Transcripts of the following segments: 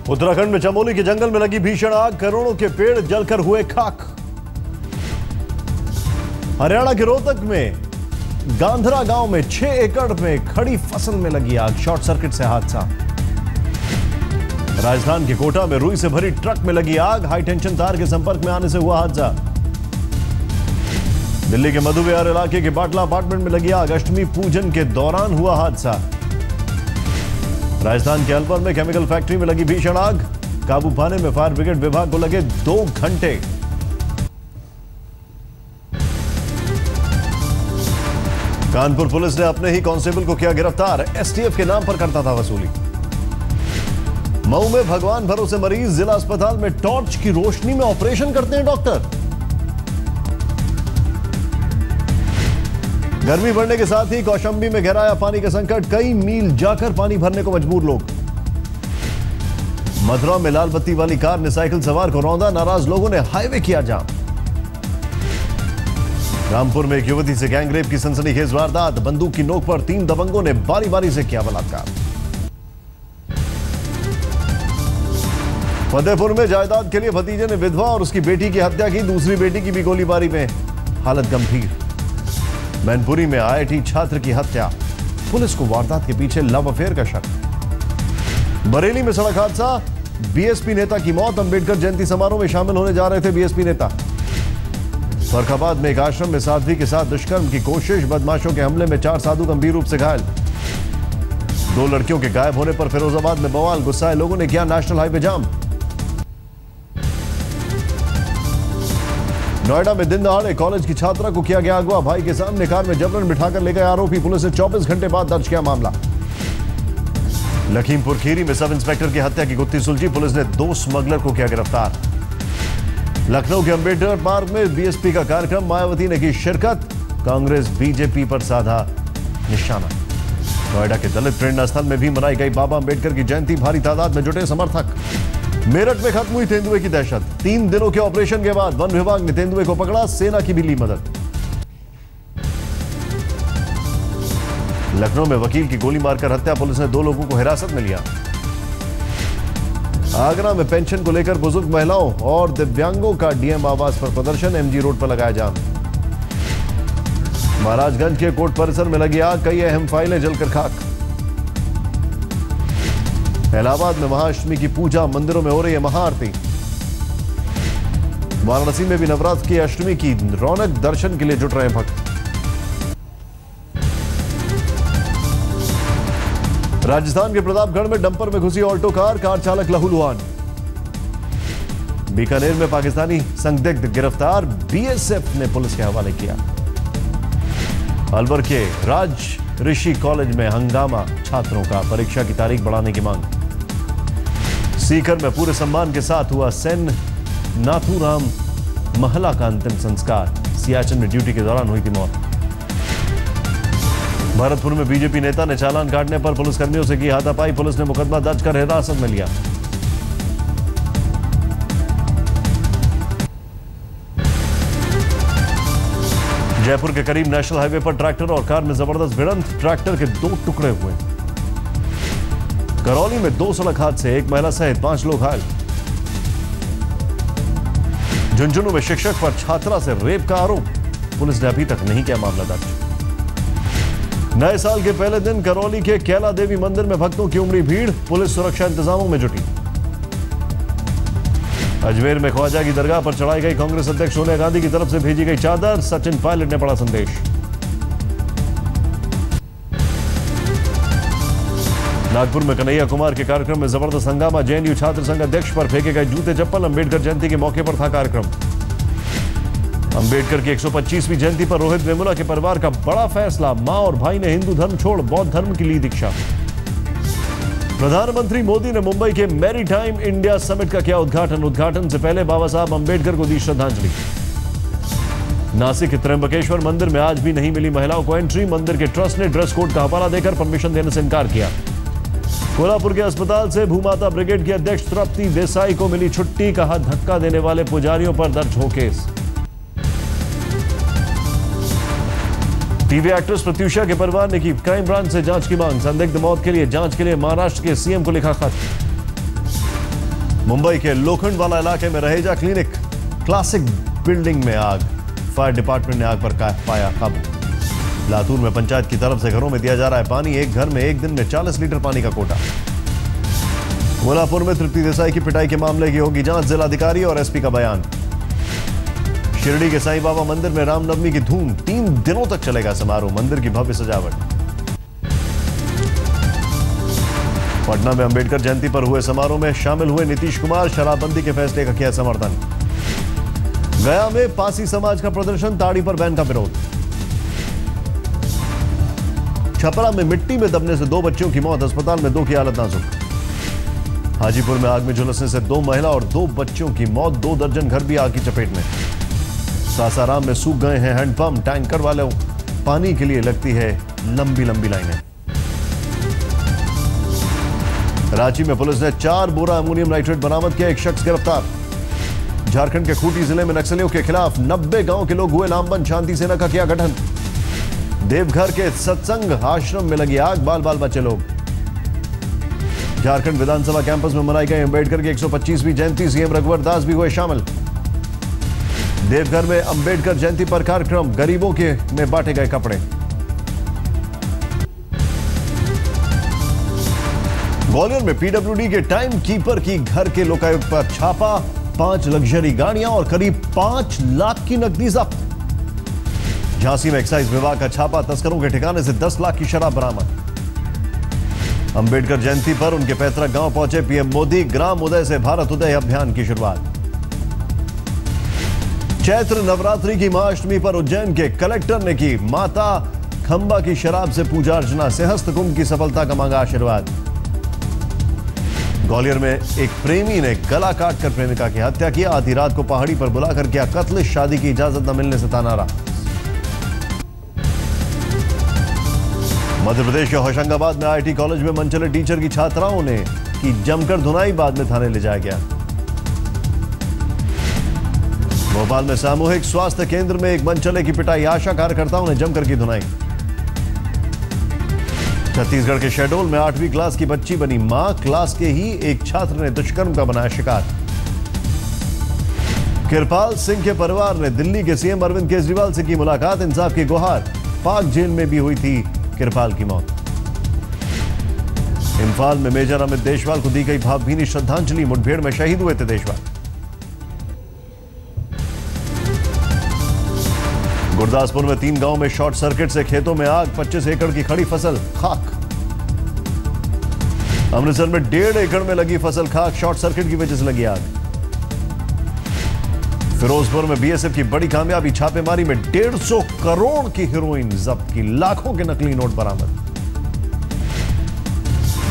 उत्तराखंड में चमोली के जंगल में लगी भीषण आग, करोड़ों के पेड़ जलकर हुए खाक। हरियाणा के रोहतक में गांधरा गांव में 6 एकड़ में खड़ी फसल में लगी आग, शॉर्ट सर्किट से हादसा। राजस्थान के कोटा में रुई से भरी ट्रक में लगी आग, हाई टेंशन तार के संपर्क में आने से हुआ हादसा। दिल्ली के मधु विहार इलाके के बाटला अपार्टमेंट में लगी आग, अष्टमी पूजन के दौरान हुआ हादसा। राजस्थान के अलवर में केमिकल फैक्ट्री में लगी भीषण आग, काबू पाने में फायर ब्रिगेड विभाग को लगे 2 घंटे। कानपुर पुलिस ने अपने ही कांस्टेबल को किया गिरफ्तार, एसटीएफ के नाम पर करता था वसूली। मऊ में भगवान भरोसे मरीज, जिला अस्पताल में टॉर्च की रोशनी में ऑपरेशन करते हैं डॉक्टर। गर्मी बढ़ने के साथ ही कौशांबी में गहराया पानी का संकट, कई मील जाकर पानी भरने को मजबूर लोग। मथुरा में लाल बत्ती वाली कार ने साइकिल सवार को रौंदा, नाराज लोगों ने हाईवे किया जाम। रामपुर में एक युवती से गैंगरेप की सनसनीखेज वारदात, बंदूक की नोक पर 3 दबंगों ने बारी बारी से किया बलात्कार। फतेहपुर में जायदाद के लिए भतीजे ने विधवा और उसकी बेटी की हत्या की, दूसरी बेटी की भी गोलीबारी में हालत गंभीर। मैनपुरी में आईआईटी छात्र की हत्या, पुलिस को वारदात के पीछे लव अफेयर का शक। बरेली में सड़क हादसा, बीएसपी नेता की मौत, अंबेडकर जयंती समारोह में शामिल होने जा रहे थे बीएसपी नेता। फर्रुखाबाद में एक आश्रम में साध्वी के साथ दुष्कर्म की कोशिश, बदमाशों के हमले में 4 साधु गंभीर रूप से घायल। 2 लड़कियों के गायब होने पर फिरोजाबाद में बवाल, गुस्साए लोगों ने किया नेशनल हाईवे जाम। नोएडा में दिन दहाड़े कॉलेज की छात्रा को किया गया अगवा, भाई के सामने कार में जबरन बिठाकर ले गए आरोपी, पुलिस ने 24 घंटे बाद दर्ज किया मामला। लखीमपुर खीरी में सब इंस्पेक्टर की हत्या की गुत्थी सुलझी, पुलिस ने 2 स्मगलर को किया गिरफ्तार। लखनऊ के अंबेडकर पार्क में बीएसपी का कार्यक्रम, मायावती ने की शिरकत, कांग्रेस बीजेपी पर साधा निशाना। नोएडा के दलित प्रेरणा स्थल में भी मनाई गई बाबा अंबेडकर की जयंती, भारी तादाद में जुटे समर्थक। मेरठ में खत्म हुई तेंदुए की दहशत, 3 दिनों के ऑपरेशन के बाद वन विभाग ने तेंदुए को पकड़ा, सेना की भी ली मदद। लखनऊ में वकील की गोली मारकर हत्या, पुलिस ने 2 लोगों को हिरासत में लिया। आगरा में पेंशन को लेकर बुजुर्ग महिलाओं और दिव्यांगों का डीएम आवास पर प्रदर्शन, एमजी रोड पर लगाया जाम। महाराजगंज के कोर्ट परिसर में लगी आग, कई अहम फाइलें जलकर खाक। इलाहाबाद में महाअष्टमी की पूजा, मंदिरों में हो रही है महाआरती। वाराणसी में भी नवरात्र की अष्टमी की रौनक, दर्शन के लिए जुट रहे हैं भक्त। राजस्थान के प्रतापगढ़ में डंपर में घुसी ऑल्टो कार, कार चालक लहूलुहान। बीकानेर में पाकिस्तानी संदिग्ध गिरफ्तार, बीएसएफ ने पुलिस के हवाले किया। अलवर के राज ऋषि कॉलेज में हंगामा, छात्रों का परीक्षा की तारीख बढ़ाने की मांग। सीकर में पूरे सम्मान के साथ हुआ सेन नाथूराम महला का अंतिम संस्कार, सियाचिन में ड्यूटी के दौरान हुई थी मौत। भरतपुर में बीजेपी नेता ने चालान काटने पर पुलिसकर्मियों से की हाथापाई, पुलिस ने मुकदमा दर्ज कर हिरासत में लिया। जयपुर के करीब नेशनल हाईवे पर ट्रैक्टर और कार में जबरदस्त भिड़ंत, ट्रैक्टर के 2 टुकड़े हुए। करौली में 2 सड़क हादसे, 1 महिला सहित 5 लोग घायल। झुंझुनू में शिक्षक पर छात्रा से रेप का आरोप, पुलिस ने अभी तक नहीं किया मामला दर्ज। नए साल के पहले दिन करौली के कैला देवी मंदिर में भक्तों की उमड़ी भीड़, पुलिस सुरक्षा इंतजामों में जुटी। अजमेर में ख्वाजा की दरगाह पर चढ़ाई गई कांग्रेस अध्यक्ष सोनिया गांधी की तरफ से भेजी गई चादर, सचिन पायलट ने पढ़ा संदेश। नागपुर में कन्हैया कुमार के कार्यक्रम में जबरदस्त हंगामा, जेएनयू छात्र संघ अध्यक्ष पर फेंके गए जूते चप्पल, अंबेडकर जयंती के मौके पर था कार्यक्रम। अंबेडकर की 125वीं जयंती पर रोहित वेमुला के परिवार का बड़ा फैसला, मां और भाई ने हिंदू धर्म छोड़ बौद्ध धर्म की ली दीक्षा। प्रधानमंत्री मोदी ने मुंबई के मैरीटाइम इंडिया समिट का किया उद्घाटन से पहले बाबा साहब अंबेडकर को दी श्रद्धांजलि। नासिक के त्र्यंबकेश्वर मंदिर में आज भी नहीं मिली महिलाओं को एंट्री, मंदिर के ट्रस्ट ने ड्रेस कोड का हवाला देकर परमिशन देने से इनकार किया। कोल्हापुर के अस्पताल से भूमाता ब्रिगेड की अध्यक्ष तृप्ति देसाई को मिली छुट्टी, कहा धक्का देने वाले पुजारियों पर दर्ज हो केस। टीवी एक्ट्रेस प्रत्युषा के परिवार ने की क्राइम ब्रांच से जांच की मांग, संदिग्ध मौत के लिए जांच के लिए महाराष्ट्र के सीएम को लिखा खत। मुंबई के लोखंडवाला इलाके में रहेजा क्लिनिक क्लासिक बिल्डिंग में आग, फायर डिपार्टमेंट ने आग पर पाया काबू। लातूर में पंचायत की तरफ से घरों में दिया जा रहा है पानी, एक घर में एक दिन में 40 लीटर पानी का कोटा। कोल्हापुर में तृप्ति देसाई की पिटाई के मामले की होगी जांच, जिलाधिकारी और एसपी का बयान। शिरडी के साईं बाबा मंदिर में रामनवमी की धूम, 3 दिनों तक चलेगा समारोह, मंदिर की भव्य सजावट। पटना में अंबेडकर जयंती पर हुए समारोह में शामिल हुए नीतीश कुमार, शराबबंदी के फैसले का किया समर्थन। गया में पासी समाज का प्रदर्शन, ताड़ी पर बैन का विरोध। छपरा में मिट्टी में दबने से 2 बच्चों की मौत, अस्पताल में 2 की हालत नाजुक। हाजीपुर में आग में झुलसने से 2 महिला और 2 बच्चों की मौत, 2 दर्जन घर भी आग की चपेट में। सासाराम में सूख गए हैं हैंडपंप, टैंकर वालों पानी के लिए लगती है लंबी लंबी लाइनें। रांची में पुलिस ने 4 बोरा अमोनियम नाइट्रेट बरामद किया, 1 शख्स गिरफ्तार। झारखंड के खूंटी जिले में नक्सलियों के खिलाफ 90 गांव के लोग हुए लामबंद, शांति सेना का किया गठन। देवघर के सत्संग आश्रम में लगी आग, बाल बाल बचे लोग। झारखंड विधानसभा कैंपस में मनाई गई अंबेडकर की 125वीं जयंती, सीएम रघुवर दास भी हुए शामिल। देवघर में अंबेडकर जयंती पर कार्यक्रम, गरीबों के में बांटे गए कपड़े। ग्वालियर में पीडब्ल्यूडी के टाइम कीपर की घर के लोकायुक्त पर छापा, 5 लग्जरी गाड़ियां और करीब 5 लाख की नकदी जब्त। झांसी में एक्साइज विभाग का छापा, तस्करों के ठिकाने से 10 लाख की शराब बरामद। अंबेडकर जयंती पर उनके पैतृक गांव पहुंचे पीएम मोदी, ग्राम उदय से भारत उदय अभियान की शुरुआत। चैत्र नवरात्रि की महाअष्टमी पर उज्जैन के कलेक्टर ने की माता खंबा की शराब से पूजा अर्चना, सिंहस्थ कुंभ की सफलता का मांगा आशीर्वाद। ग्वालियर में एक प्रेमी ने गला काटकर प्रेमिका की हत्या की, आधी रात को पहाड़ी पर बुलाकर किया कत्ल, शादी की इजाजत न मिलने से तानारा। मध्य प्रदेश के होशंगाबाद में आईटी कॉलेज में मनचले टीचर की छात्राओं ने की जमकर धुनाई, बाद में थाने ले जाया गया। भोपाल में सामूहिक स्वास्थ्य केंद्र में एक मनचले की पिटाई, आशा कार्यकर्ताओं ने जमकर की धुनाई। छत्तीसगढ़ के शहडोल में 8वीं क्लास की बच्ची बनी मां, क्लास के ही एक छात्र ने दुष्कर्म का बनाया शिकार। किरपाल सिंह के परिवार ने दिल्ली के सीएम अरविंद केजरीवाल से की मुलाकात, इंसाफ की गुहार। पाक जेल में भी हुई थी किरपाल की मौत। इंफाल में मेजर अमित देशवाल को दी गई भावभीनी श्रद्धांजलि, मुठभेड़ में शहीद हुए थे देशवाल। गुरदासपुर में 3 गांव में शॉर्ट सर्किट से खेतों में आग, 25 एकड़ की खड़ी फसल खाक। अमृतसर में 1.5 एकड़ में लगी फसल खाक, शॉर्ट सर्किट की वजह से लगी आग। फिरोजपुर में बीएसएफ की बड़ी कामयाबी, छापेमारी में 150 करोड़ की हेरोइन जब्त की, लाखों के नकली नोट बरामद।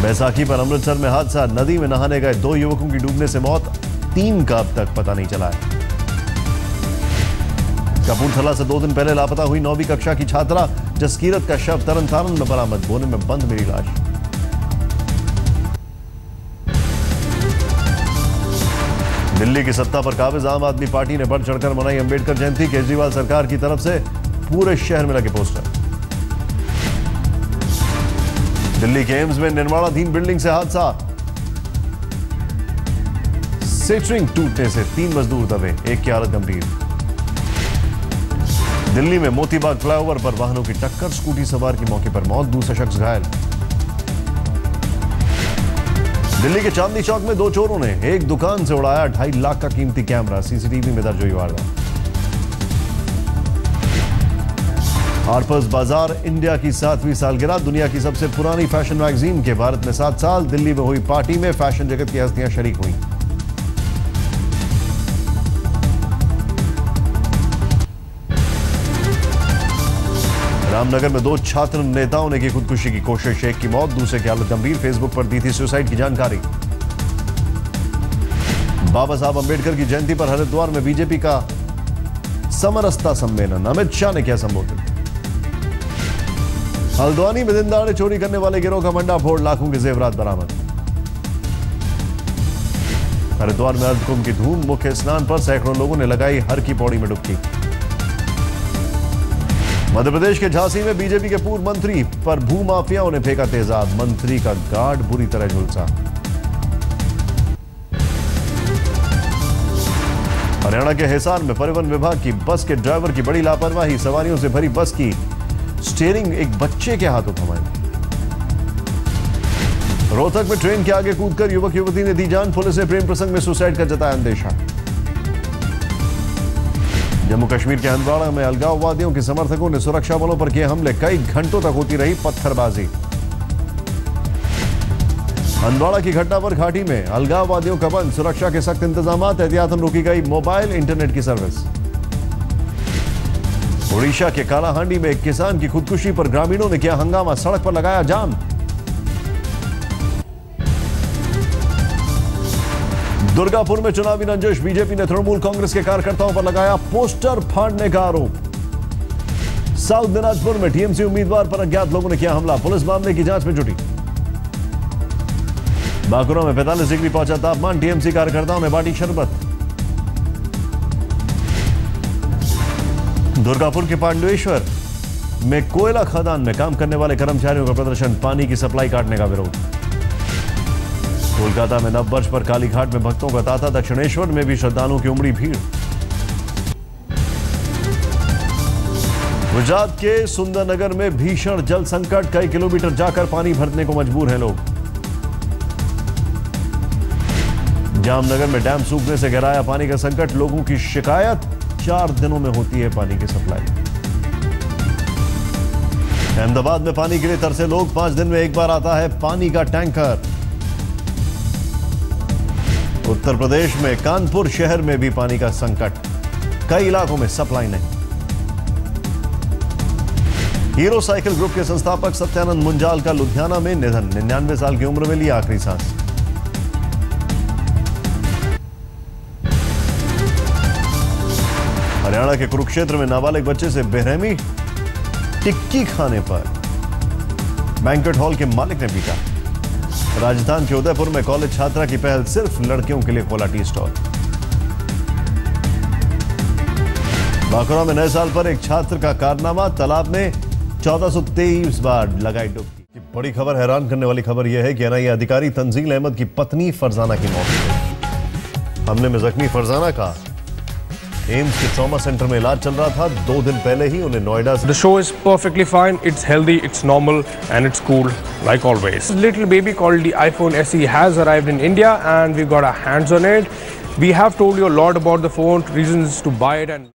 बैसाखी पर अमृतसर में हादसा, नदी में नहाने गए 2 युवकों की डूबने से मौत, 3 का अब तक पता नहीं चला है। कपूरथला से 2 दिन पहले लापता हुई 9वीं कक्षा की छात्रा जसकीरत का शव तरनतारन में बरामद, बोने में बंद मिली लाश। दिल्ली की सत्ता पर काबिज आम आदमी पार्टी ने बढ़ चढ़कर मनाई अंबेडकर जयंती, केजरीवाल सरकार की तरफ से पूरे शहर में लगे पोस्टर। दिल्ली के एम्स में निर्माणाधीन बिल्डिंग से हादसा, सेटरिंग टूटने से 3 मजदूर दबे, एक की हालत गंभीर। दिल्ली में मोतीबाग फ्लाईओवर पर वाहनों की टक्कर, स्कूटी सवार की मौके पर मौत, दूसरा शख्स घायल। दिल्ली के चांदनी चौक में 2 चोरों ने एक दुकान से उड़ाया 2.5 लाख का कीमती कैमरा, सीसीटीवी में दर्ज हुई वारदात। हार्पर्स बाजार इंडिया की 7वीं सालगिरह, दुनिया की सबसे पुरानी फैशन मैगजीन के भारत में 7 साल। दिल्ली में हुई पार्टी में फैशन जगत की हस्तियां शरीक हुई। रामनगर में 2 छात्र नेताओं ने की खुदकुशी की कोशिश, एक की मौत, दूसरे की हालत गंभीर, फेसबुक पर दी थी सुसाइड की जानकारी। बाबा साहब अंबेडकर की जयंती पर हरिद्वार में बीजेपी का समरसता सम्मेलन, अमित शाह ने किया संबोधित। हल्द्वानी में दिन दहाड़े चोरी करने वाले गिरोह का मंडाफोड़, लाखों के जेवरात बरामद। हरिद्वार में अर्धकुंभ की धूम, मुख्य स्नान पर सैकड़ों लोगों ने लगाई हर की पौड़ी में डुबकी। मध्य प्रदेश के झांसी में बीजेपी के पूर्व मंत्री पर भूमाफियाओं ने फेंका तेजाब, मंत्री का गार्ड बुरी तरह झुलसा। हरियाणा के हिसार में परिवहन विभाग की बस के ड्राइवर की बड़ी लापरवाही, सवारियों से भरी बस की स्टीयरिंग एक बच्चे के हाथों थमाई। रोहतक में ट्रेन के आगे कूदकर युवक युवती ने दी जान, पुलिस ने प्रेम प्रसंग में सुसाइड का जताया अंदेशा। जम्मू कश्मीर के हंदवाड़ा में अलगाववादियों के समर्थकों ने सुरक्षा बलों पर किए हमले, कई घंटों तक होती रही पत्थरबाजी। हंदवाड़ा की घटना पर घाटी में अलगाववादियों का बंद, सुरक्षा के सख्त इंतजाम, एहतियातन रोकी गई मोबाइल इंटरनेट की सर्विस। ओडिशा के कालाहांडी में एक किसान की खुदकुशी पर ग्रामीणों ने किया हंगामा, सड़क पर लगाया जाम। दुर्गापुर में चुनावी रंजिश, बीजेपी ने तृणमूल कांग्रेस के कार्यकर्ताओं पर लगाया पोस्टर फाड़ने का आरोप। साउथ दिनाजपुर में टीएमसी उम्मीदवार पर अज्ञात लोगों ने किया हमला, पुलिस मामले की जांच में जुटी। बांकुरा में 45 डिग्री पहुंचा तापमान, टीएमसी कार्यकर्ताओं ने बांटी शरबत। दुर्गापुर के पांडवेश्वर में कोयला खदान में काम करने वाले कर्मचारियों का प्रदर्शन, पानी की सप्लाई काटने का विरोध। कोलकाता में नववर्ष पर कालीघाट में भक्तों का तांता, दक्षिणेश्वर में भी श्रद्धालुओं की उमड़ी भीड़। गुजरात के सुंदरनगर में भीषण जल संकट, कई किलोमीटर जाकर पानी भरने को मजबूर हैं लोग। जामनगर में डैम सूखने से गहराया पानी का संकट, लोगों की शिकायत, 4 दिनों में होती है पानी की सप्लाई। अहमदाबाद में पानी के लिए तरसे लोग, 5 दिन में एक बार आता है पानी का टैंकर। उत्तर प्रदेश में कानपुर शहर में भी पानी का संकट, कई इलाकों में सप्लाई नहीं। हीरो साइकिल ग्रुप के संस्थापक सत्यानंद मुंजाल का लुधियाना में निधन, 99 साल की उम्र में ली आखिरी सांस। हरियाणा के कुरुक्षेत्र में नाबालिग बच्चे से बेरहमी, टिक्की खाने पर बैंक्वेट हॉल के मालिक ने पीटा। राजस्थान के उदयपुर में कॉलेज छात्रा की पहल, सिर्फ लड़कियों के लिए खोला टी स्टॉल। बांकुरा में नए साल पर एक छात्र का कारनामा, तालाब में 1423 बार लगाई डुबकी। बड़ी खबर, हैरान करने वाली खबर यह है कि एनआईए अधिकारी तंजील अहमद की पत्नी फरजाना की मौत हो गई। हमले में जख्मी फरजाना का एम्स के ट्रॉमा सेंटर में इलाज चल रहा था, 2 दिन पहले ही उन्हें नोएडा से। The show is perfectly fine, it's healthy, it's normal and it's cool like always. Little baby called the iPhone SE has arrived in India and we got our hands on it. We have told you a lot about the phone, reasons to buy it and